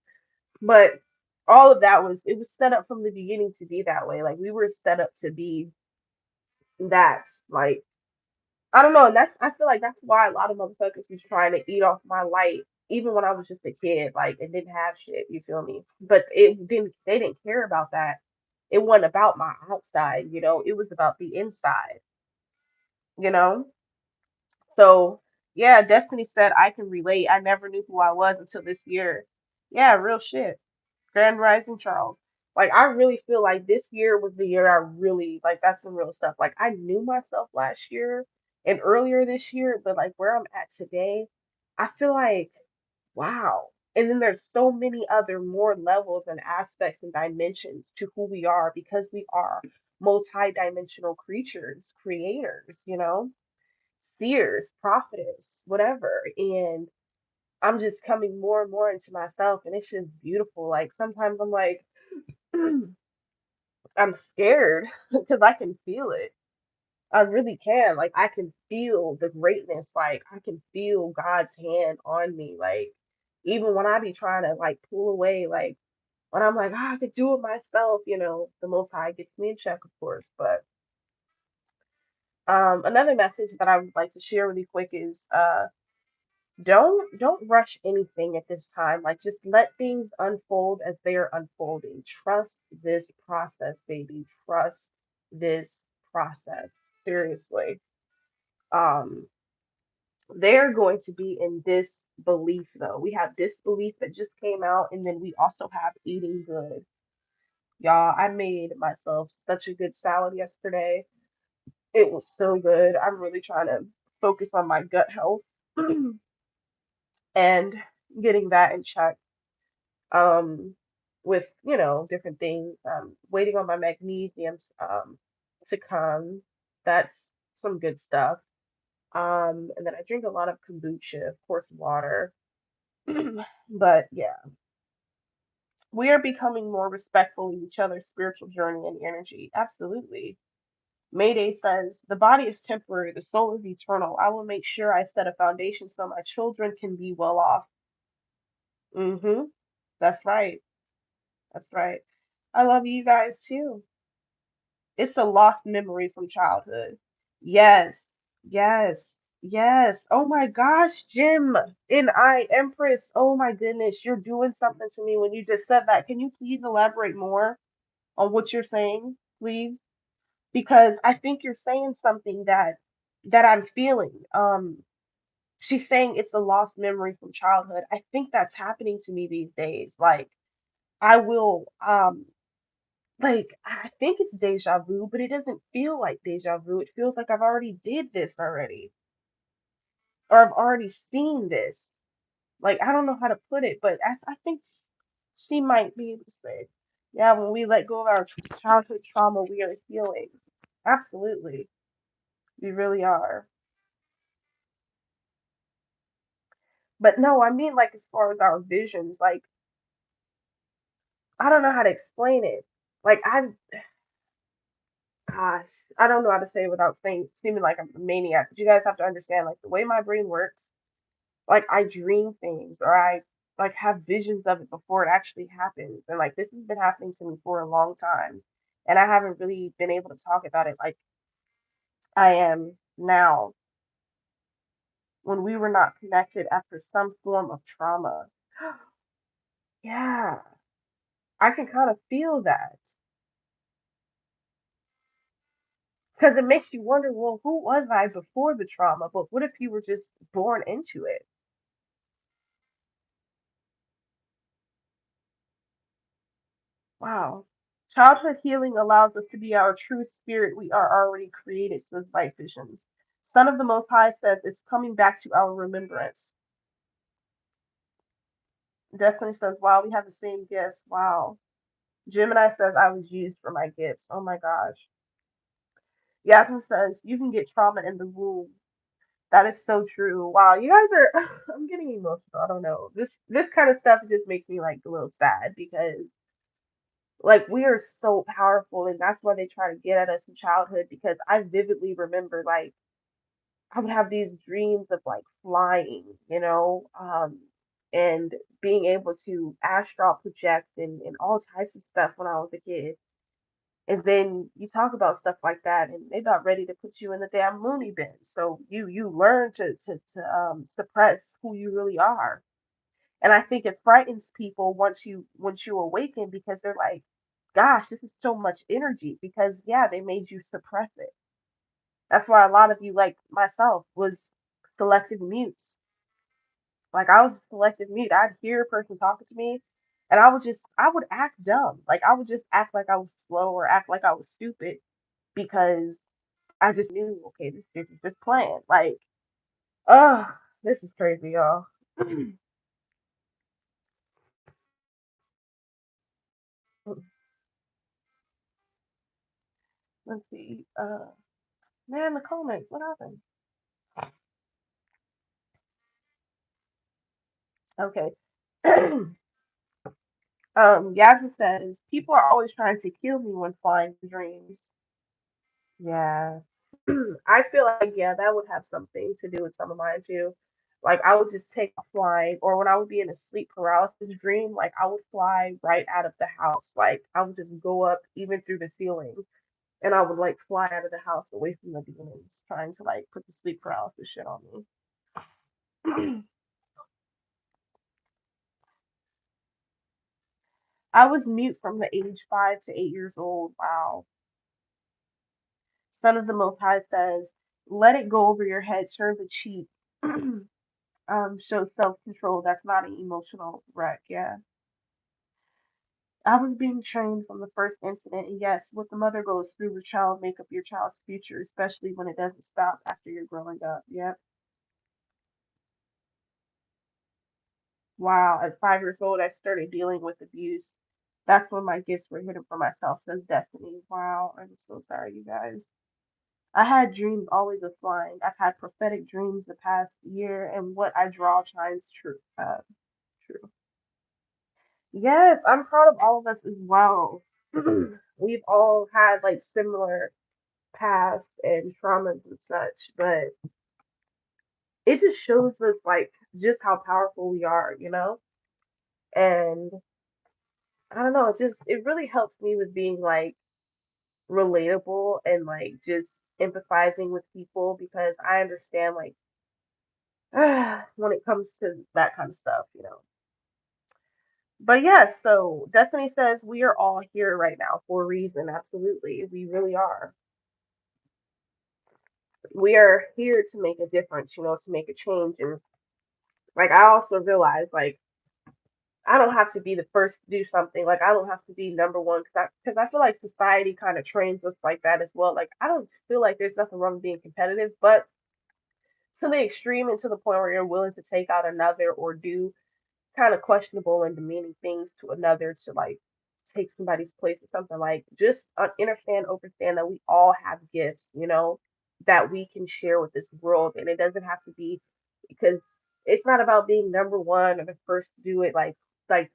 but all of that was it was set up from the beginning to be that way. Like we were set up to be that. Like I don't know, and that's I feel like that's why a lot of motherfuckers was trying to eat off my light, even when I was just a kid, like and didn't have shit. You feel me? But it didn't. They didn't care about that. It wasn't about my outside. It was about the inside. You know. So yeah, Destiny said I can relate. I never knew who I was until this year. Yeah, real shit. Grand Rising Charles. Like I really feel like this year was the year I really like that's some real stuff. Like I knew myself last year and earlier this year, but like where I'm at today, I feel like wow. And then there's so many other more levels and aspects and dimensions to who we are because we are multi-dimensional creatures, creators, seers, prophetess, whatever. And I'm just coming more and more into myself and it's just beautiful. Like sometimes I'm like I'm scared because I can feel it. I really can. Like I can feel the greatness. Like I can feel God's hand on me. Like even when I be trying to like pull away, like when I'm like, I could do it myself, the most high gets me in check, of course. But another message that I would like to share really quick is don't rush anything at this time. Like just let things unfold as they are unfolding. Trust this process, baby. Trust this process. Seriously. Um, they're going to be in disbelief though. We have disbelief that just came out, and then we also have eating good. Y'all, I made myself such a good salad yesterday. It was so good. I'm really trying to focus on my gut health and getting that in check. With different things. Waiting on my magnesiums to come. That's some good stuff. And then I drink a lot of kombucha, of course, water. But yeah, we are becoming more respectful of each other's spiritual journey and energy. Absolutely. Mayday says, the body is temporary, the soul is eternal. I will make sure I set a foundation so my children can be well off. Mm-hmm. That's right. That's right. I love you guys too. It's a lost memory from childhood. Yes, yes, yes. Oh my gosh, Jim and I, Empress. Oh my goodness, you're doing something to me when you just said that. Can you please elaborate more on what you're saying, please? Because I think you're saying something that I'm feeling. She's saying it's a lost memory from childhood. I think that's happening to me these days. Like I will like I think it's deja vu, but it doesn't feel like deja vu. It feels like I've already did this already, or I've already seen this. Like I don't know how to put it, but I think she might be able to say, yeah, when we let go of our childhood trauma, we are healing. Absolutely, we really are. But no, I mean like as far as our visions, like I don't know how to explain it. Like I gosh, I don't know how to say it without saying seeming like I'm a maniac. But you guys have to understand, like the way my brain works. Like I dream things, or I like have visions of it before it actually happens, and like this has been happening to me for a long time, and I haven't really been able to talk about it like I am now when we were not connected after some form of trauma. Yeah, I can kind of feel that because it makes you wonder, well, who was I before the trauma? But what if you were just born into it? Wow. Childhood healing allows us to be our true spirit. We are already created, says Light Visions. Son of the Most High says it's coming back to our remembrance. Destiny says, wow, we have the same gifts. Wow. Gemini says, I was used for my gifts. Oh my gosh. Yasmin says, you can get trauma in the womb. That is so true. Wow, you guys are I'm getting emotional. I don't know. This kind of stuff just makes me like a little sad because like we are so powerful and that's why they try to get at us in childhood because I vividly remember like I would have these dreams of like flying, and being able to astral project and all types of stuff when I was a kid. And then you talk about stuff like that and they about ready to put you in the damn loony bin. So you learn to suppress who you really are. And I think it frightens people once you awaken because they're like, gosh, this is so much energy because yeah, they made you suppress it. That's why a lot of you, like myself, was selective mutes. Like I was a selective mute. I'd hear a person talking to me and I would act dumb. Like I would just act like I was slow or act like I was stupid because I just knew, okay, this bitch is just playing. Like, oh, this is crazy, y'all. Let's see. Man, the comments, what happened? Okay. Yasmin says, people are always trying to kill me when flying dreams. Yeah. I feel like, yeah, that would have something to do with some of mine too. Like, I would just take off flying, or when I would be in a sleep paralysis dream, like, I would fly right out of the house. Like, I would just go up even through the ceiling, and I would, like, fly out of the house away from the demons, trying to, like, put the sleep paralysis shit on me. I was mute from the age 5 to 8 years old. Wow. Son of the Most High says, let it go over your head, turn the cheek. Shows self control. That's not an emotional wreck. Yeah. I was being trained from the first incident, and yes, what the mother goes through with child make up your child's future, especially when it doesn't stop after you're growing up. Yep. Wow. At 5 years old, I started dealing with abuse. That's when my gifts were hidden for myself, says Destiny. Wow. I'm so sorry, you guys. I had dreams always of flying. I've had prophetic dreams the past year, and what I draw shines true. True. Yes, I'm proud of all of us as well. We've all had like similar past and traumas and such, but it just shows us like just how powerful we are. And I don't know, it really helps me with being like relatable and like just empathizing with people because I understand like when it comes to that kind of stuff. But yes, so Destiny says we are all here right now for a reason. Absolutely. We really are. We are here to make a difference, to make a change. And like, I also realize, like, I don't have to be the first to do something. Like, I don't have to be number one because I feel like society kind of trains us like that as well. Like, I don't feel like there's nothing wrong with being competitive, but to the extreme and to the point where you're willing to take out another or do kind of questionable and demeaning things to another to like take somebody's place or something like just understand that we all have gifts, that we can share with this world and it doesn't have to be because it's not about being number one or the first to do it like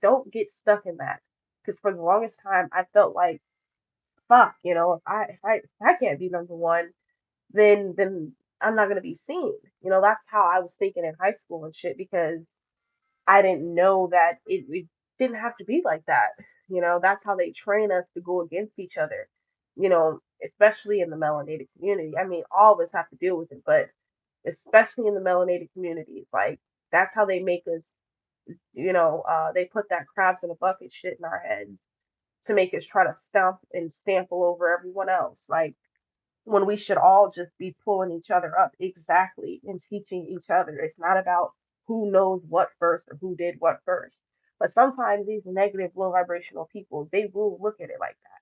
don't get stuck in that because for the longest time I felt like fuck, if I can't be number one, then I'm not gonna be seen. That's how I was thinking in high school and shit because I didn't know that it didn't have to be like that. That's how they train us to go against each other, especially in the melanated community. I mean, all of us have to deal with it, but especially in the melanated communities, like that's how they make us, they put that crabs in a bucket shit in our heads to make us try to stomp and stample over everyone else. Like when we should all just be pulling each other up exactly and teaching each other. It's not about who knows what first or who did what first. But sometimes these negative, low vibrational people, they will look at it like that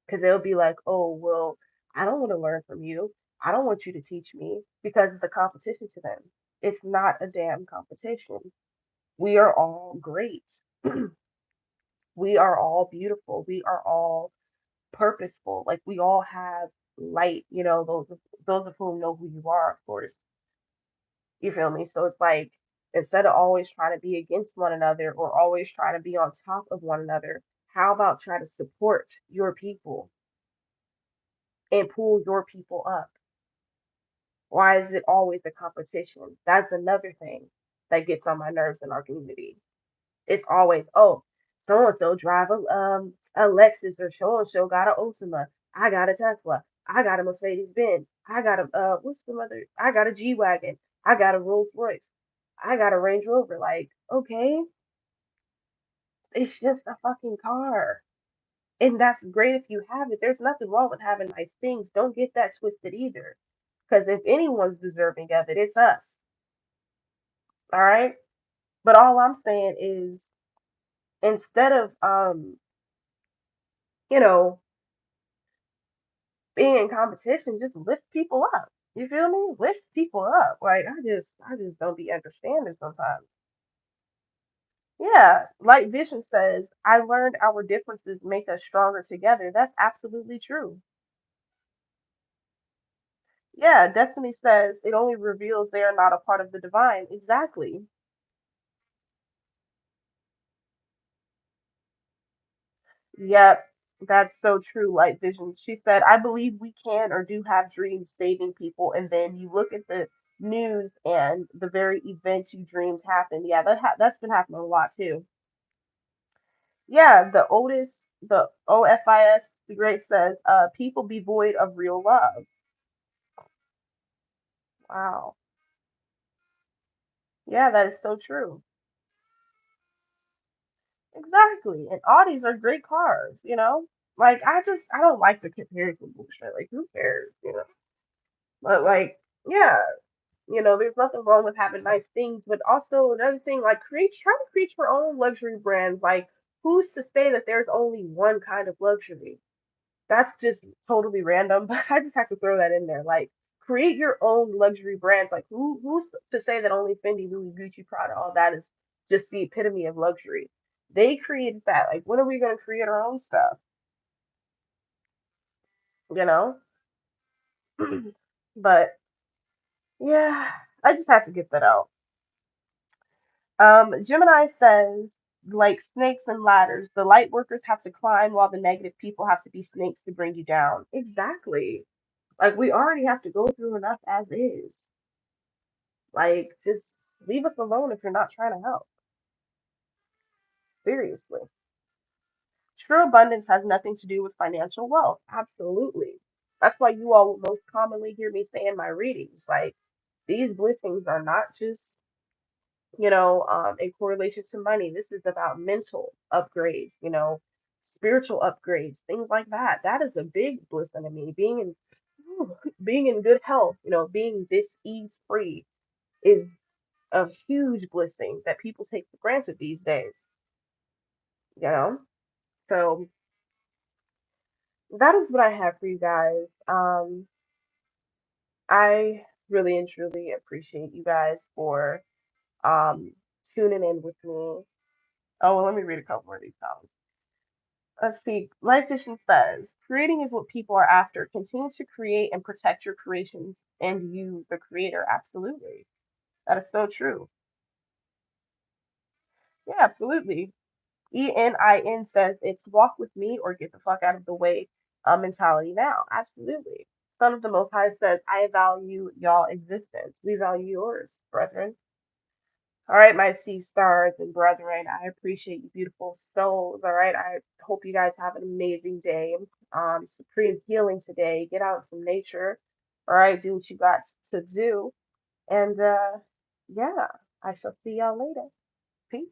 because they'll be like, oh, well, I don't want to learn from you. I don't want you to teach me because it's a competition to them. It's not a damn competition. We are all great. We are all beautiful. We are all purposeful. Like we all have light, those of whom know who you are, of course. You feel me? So it's like instead of always trying to be against one another or always trying to be on top of one another, how about try to support your people and pull your people up? Why is it always a competition? That's another thing that gets on my nerves in our community. It's always, oh, so and so drive a Lexus or so and so got an Ultima. I got a Tesla. I got a Mercedes Benz. I got a what's the other? I got a G Wagon. I got a Rolls Royce. I got a Range Rover. Like, okay, it's just a fucking car. And that's great if you have it. There's nothing wrong with having nice things. Don't get that twisted either. Because if anyone's deserving of it, it's us. All right. But all I'm saying is instead of you know, being in competition, just lift people up. You feel me? Lift people up. Like I just don't be understanding sometimes. Yeah, like Vision says, I learned our differences make us stronger together. That's absolutely true. Yeah, Destiny says it only reveals they are not a part of the divine. Exactly. Yep, that's so true, Light Vision. She said, I believe we can or do have dreams saving people, and then you look at the news and the very event you dreamed happened. Yeah, that's been happening a lot too. Yeah, the OFIS, the great says, people be void of real love. Wow. Yeah, that is so true. Exactly. And Audis are great cars. Like I don't like the comparison bullshit. Like who cares? But like, yeah, there's nothing wrong with having nice things, but also another thing, like try to create your own luxury brands. Like, who's to say that there's only one kind of luxury? That's just totally random, but I just have to throw that in there. Like, create your own luxury brands. Like, who's to say that only Fendi, Louis, Gucci, Prada, all that is just the epitome of luxury? They created that. Like, when are we gonna create our own stuff? You know? But yeah, I just have to get that out. Gemini says, like snakes and ladders, the light workers have to climb while the negative people have to be snakes to bring you down. Exactly. Like we already have to go through enough as is. Like just leave us alone if you're not trying to help. Seriously. True abundance has nothing to do with financial wealth. Absolutely. That's why you all will most commonly hear me say in my readings, like these blessings are not just in correlation to money. This is about mental upgrades, spiritual upgrades, things like that. That is a big blessing to me. Being in good health, being disease free is a huge blessing that people take for granted these days, you know? So that is what I have for you guys. I really and truly appreciate you guys for um tuning in with me. Oh, well, let me read a couple more of these comments. Let's see. Life Vision says, creating is what people are after. Continue to create and protect your creations and you, the creator. Absolutely. That is so true. Yeah, absolutely. ENIN says, it's walk with me or get the fuck out of the way. mentality now. Absolutely. Son of the Most High says, I value y'all existence. We value yours, brethren. All right, my sea stars and brethren, I appreciate you, beautiful souls. All right, I hope you guys have an amazing day. Supreme healing today. Get out in some nature. All right, do what you got to do. And yeah, I shall see y'all later. Peace.